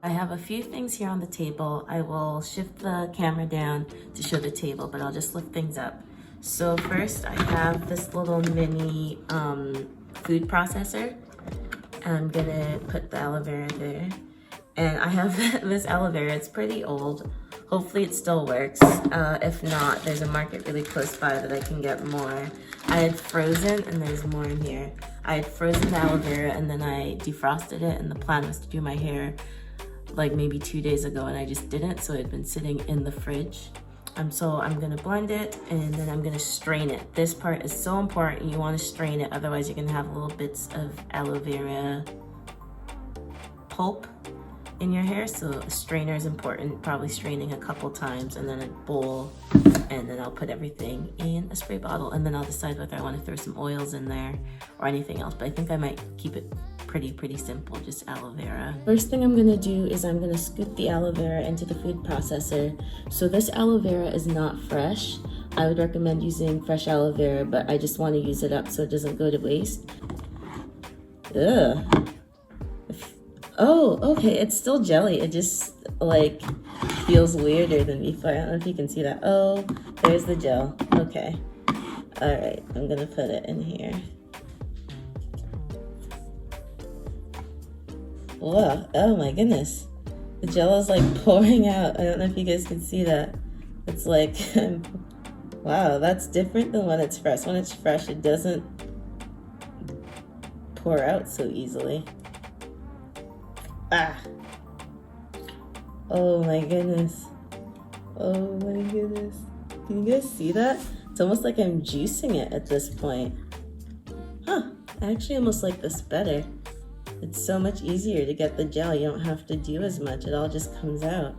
I have a few things here on the table. I will shift the camera down to show the table, but I'll just lift things up. So first I have this little mini food processor. I'm gonna put the aloe vera there. And I have this aloe vera, it's pretty old. Hopefully it still works. If not, there's a market really close by that I can get more. I had frozen, and there's more in here. I had frozen the aloe vera and then I defrosted it, and the plan was to do my hair like maybe 2 days ago, and I just didn't, so it had been sitting in the fridge. So I'm gonna blend it and then I'm gonna strain it. This part is so important, you wanna strain it, otherwise you're gonna have little bits of aloe vera pulp in your hair. So a strainer is important, probably straining a couple times, and then a bowl, and then I'll put everything in a spray bottle, and then I'll decide whether I want to throw some oils in there or anything else, but I think I might keep it pretty simple, just aloe vera. First thing I'm gonna do is I'm gonna scoop the aloe vera into the food processor. So this aloe vera is not fresh. I would recommend using fresh aloe vera, but I just want to use it up so it doesn't go to waste. Ugh. Oh, okay, it's still jelly. It just like feels weirder than before. I don't know if you can see that. Oh, there's the gel. Okay. All right, I'm gonna put it in here. Whoa, oh my goodness. The gel is like pouring out. I don't know if you guys can see that. It's like, wow, that's different than when it's fresh. When it's fresh, it doesn't pour out so easily. Ah. Oh my goodness. Oh my goodness. Can you guys see that? It's almost like I'm juicing it at this point. Huh, I actually almost like this better. It's so much easier to get the gel. You don't have to do as much. It all just comes out.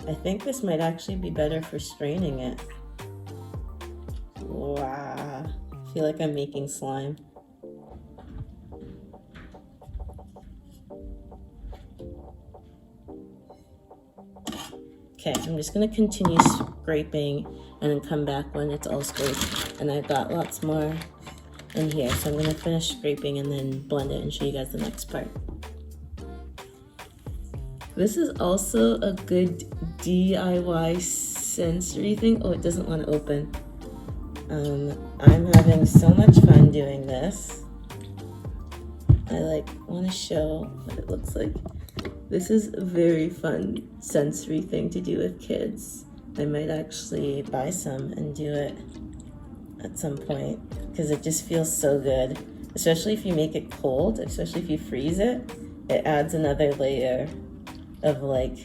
I think this might actually be better for straining it. Wow. I feel like I'm making slime. Okay, I'm just gonna continue scraping and then come back when it's all scraped. And I've got lots more in here, so I'm gonna finish scraping and then blend it and show you guys the next part. This is also a good DIY sensory thing. Oh, it doesn't want to open. I'm having so much fun doing this. I want to show what it looks like. This is a very fun sensory thing to do with kids. I might actually buy some and do it at some point because it just feels so good, especially if you make it cold, especially if you freeze it. It adds another layer of look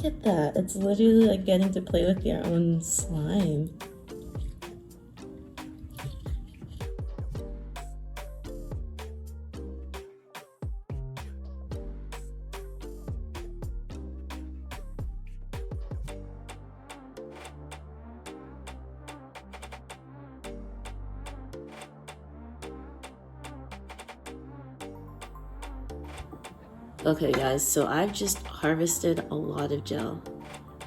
at that. It's literally like getting to play with your own slime. Okay guys, so I've just harvested a lot of gel.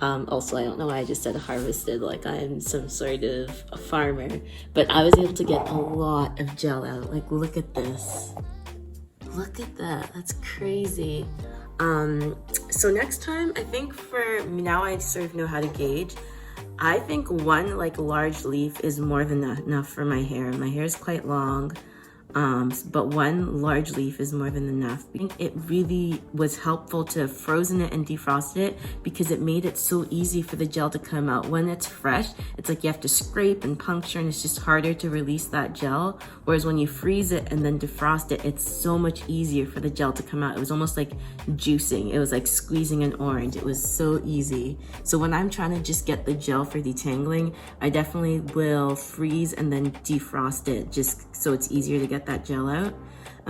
Also, I don't know why I just said harvested like I'm some sort of a farmer, but I was able to get a lot of gel out. Like, look at this. Look at that, that's crazy. So next time, I think for now I sort of know how to gauge. I think one large leaf is more than enough for my hair. My hair is quite long. But one large leaf is more than enough. I think it really was helpful to have frozen it and defrosted it because it made it so easy for the gel to come out. When it's fresh, it's like you have to scrape and puncture and it's just harder to release that gel. Whereas when you freeze it and then defrost it, it's so much easier for the gel to come out. It was almost like juicing. It was like squeezing an orange. It was so easy. So when I'm trying to just get the gel for detangling, I definitely will freeze and then defrost it just so it's easier to get that gel out.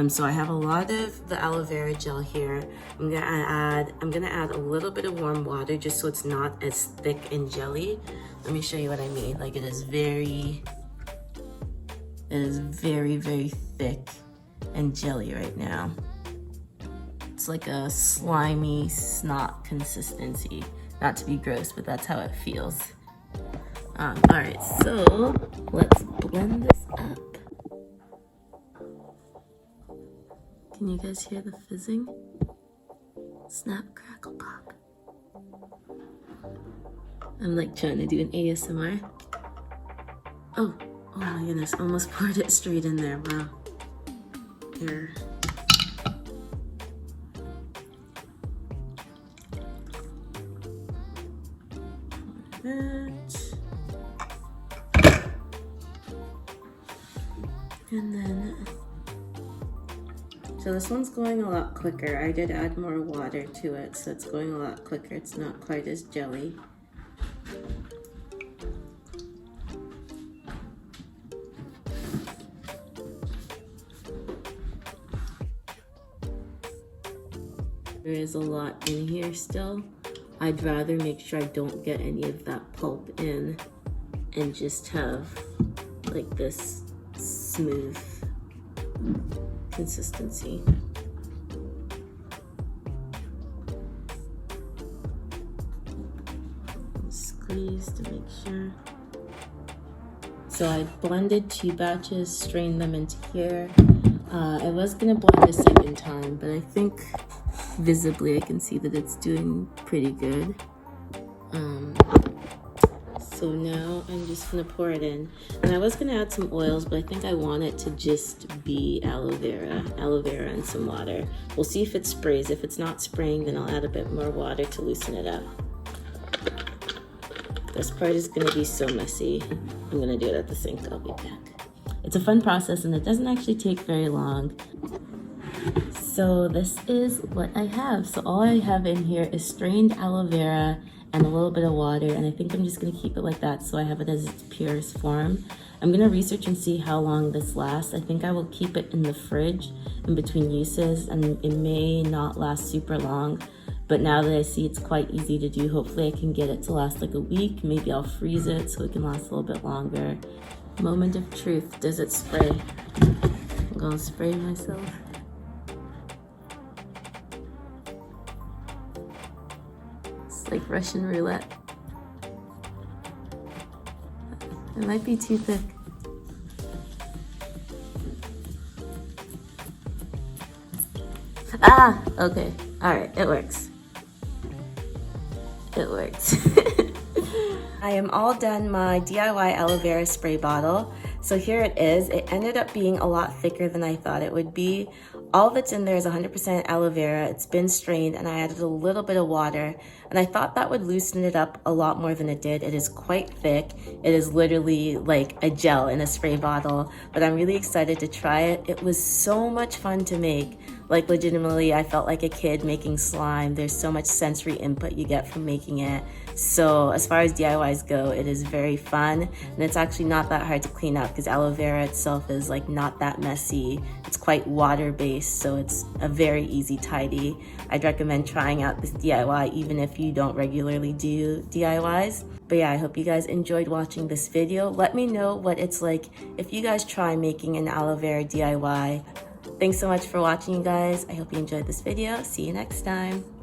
So I have a lot of the aloe vera gel here. I'm gonna add a little bit of warm water just so it's not as thick and jelly. Let me show you what I mean. Like, it is very thick and jelly right now. It's like a slimy snot consistency. Not to be gross, but that's how it feels. All right, so let's blend this up. Can you guys hear the fizzing? Snap, crackle, pop. I'm like trying to do an ASMR. Oh my goodness, almost poured it straight in there, wow. Here. And then, so this one's going a lot quicker. I did add more water to it, so it's going a lot quicker. It's not quite as jelly. There is a lot in here still. I'd rather make sure I don't get any of that pulp in and just have like this smooth consistency. Squeeze to make sure. So I blended 2 batches, strained them into here. I was gonna blend a second time, but I think visibly I can see that it's doing pretty good. So now I'm just gonna pour it in. And I was gonna add some oils, but I think I want it to just be aloe vera and some water. We'll see if it sprays. If it's not spraying, then I'll add a bit more water to loosen it up. This part is gonna be so messy. I'm gonna do it at the sink, I'll be back. It's a fun process and it doesn't actually take very long. So this is what I have. So all I have in here is strained aloe vera and a little bit of water, and I think I'm just gonna keep it like that so I have it as its purest form. I'm gonna research and see how long this lasts. I think I will keep it in the fridge in between uses, and it may not last super long, but now that I see it's quite easy to do, hopefully I can get it to last like a week. Maybe I'll freeze it so it can last a little bit longer. Moment of truth, does it spray? I'm gonna spray myself. Like Russian roulette. It might be too thick. Ah, okay. All right, it works. It works. I am all done my DIY aloe vera spray bottle. So here it is. It ended up being a lot thicker than I thought it would be. All that's in there is 100% aloe vera. It's been strained and I added a little bit of water, and I thought that would loosen it up a lot more than it did. It is quite thick. It is literally like a gel in a spray bottle, but I'm really excited to try it. It was so much fun to make. Like legitimately, I felt like a kid making slime. There's so much sensory input you get from making it. So as far as DIYs go, it is very fun, and it's actually not that hard to clean up because aloe vera itself is like not that messy. It's quite water-based, so it's a very easy tidy. I'd recommend trying out this DIY even if you don't regularly do DIYs. But yeah, I hope you guys enjoyed watching this video. Let me know what it's like if you guys try making an aloe vera DIY. Thanks so much for watching, you guys. I hope you enjoyed this video. See you next time.